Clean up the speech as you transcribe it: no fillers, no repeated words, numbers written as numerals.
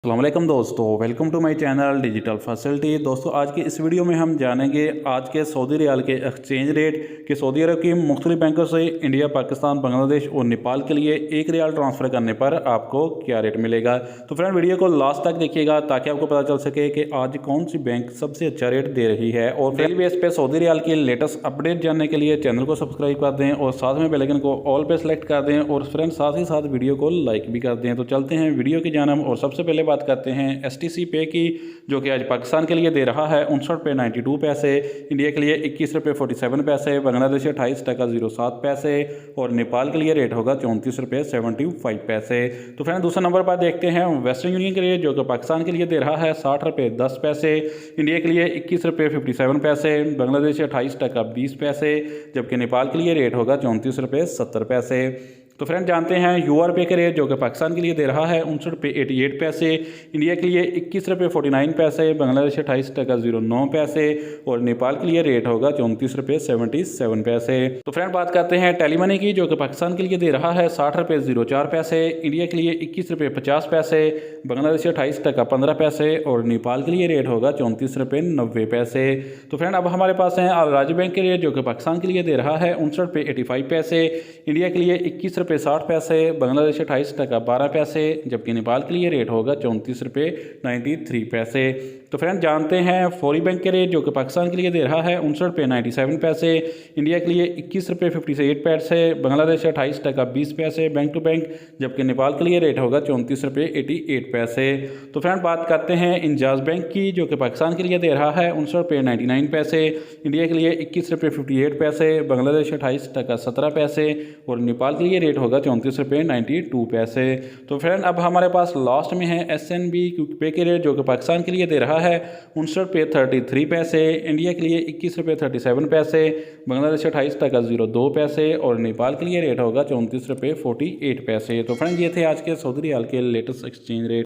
अस्सलामुअलैकुम दोस्तों, welcome to my channel digital facility. दोस्तों, आज की इस वीडियो में हम जानेंगे आज के सऊदी रियाल के एक्सचेंज रेट कि सऊदी अरब की मुख्तलिफ बैंकों से इंडिया, पाकिस्तान, बांग्लादेश और नेपाल के लिए एक रियाल ट्रांसफ़र करने पर आपको क्या रेट मिलेगा। तो फ्रेंड, वीडियो को लास्ट तक देखिएगा ताकि आपको पता चल सके कि आज कौन सी बैंक सबसे अच्छा रेट दे रही है। और डेली बेस पे सऊदी रियाल की लेटेस्ट अपडेट जानने के लिए चैनल को सब्सक्राइब कर दें और साथ में बेल आइकन को ऑल पे सेलेक्ट कर दें और फ्रेंड साथ ही साथ वीडियो को लाइक भी कर दें। तो चलते हैं वीडियो की जानब और सबसे पहले बात करते हैं STC पे की, जो कि आज पाकिस्तान के लिए दे रहा है 59 रुपये 92 पैसे, इंडिया के लिए 21 रुपये 47 पैसे, बांग्लादेश 28 टका 07 पैसे और नेपाल के लिए रेट होगा 34 रुपये 75 पैसे। तो फ्रेंड, दूसरे नंबर पर देखते हैं वेस्टर्न यूनियन के लिए, जो कि पाकिस्तान के लिए दे रहा है 60 रुपये 10 पैसे, इंडिया के लिए 21 रुपये 57 पैसे, बांग्लादेश 28 टका 20 पैसे, जबकि नेपाल के लिए रेट होगा 34 रुपये 70 पैसे। तो फ्रेंड, जानते हैं UR पे के रेट, जो कि पाकिस्तान के लिए दे रहा है 59 रुपये 88 पैसे, इंडिया के लिए 21 रुपये 49 पैसे, बांग्लादेश 28 टका 09 पैसे और नेपाल के लिए रेट होगा 34 रुपये 77 पैसे। तो फ्रेंड, बात करते हैं टेलीमनी की, जो कि पाकिस्तान के लिए दे रहा है 60 रुपये 04 पैसे, इंडिया के लिए 21 रुपये 50 पैसे, बांग्लादेश 28 टका 15 पैसे और नेपाल के लिए रेट होगा 34 रुपये 90 पैसे। तो फ्रेंड, अब हमारे पास है अल राजी बैंक के लिए, जो कि पाकिस्तान के लिए दे रहा है 59 रुपये 85 पैसे, इंडिया के लिए 21 रुपये 60 पैसे, बांग्लादेश 28 टका 12 पैसे, जबकि नेपाल के लिए रेट होगा 34 रुपये 93 पैसे। तो फ्रेंड, जानते हैं फौरी बैंक के रेट, जो कि पाकिस्तान के लिए दे रहा है 59 रुपये 97 पैसे, इंडिया के लिए 21 रुपये 58 पैसे, बांग्लादेश 28 टका 20 पैसे बैंक टू बैंक, जबकि नेपाल के लिए रेट होगा 34 रुपये 88 पैसे। तो फ्रेंड, बात करते हैं इंजाज बैंक की, जो कि पाकिस्तान के लिए दे रहा है 59 रुपये 99 पैसे, इंडिया के लिए 21 रुपये 58 पैसे, बांग्लादेश 28 टका 17 पैसे और नेपाल के लिए रेट होगा 34 रुपये 92 पैसे। तो फ्रेंड, अब हमारे पास लास्ट में है SNB पे के रेट, जो कि पाकिस्तान के लिए दे रहा है 59 रुपये 33 पैसे, इंडिया के लिए 21 रुपये 37 पैसे, बांग्लादेश 28 टका 02 पैसे और नेपाल के लिए रेट होगा 34 रुपये 48 पैसे। तो फ्रेंड, ये थे आज के सऊदी रियाल के लेटेस्ट एक्सचेंज रेट।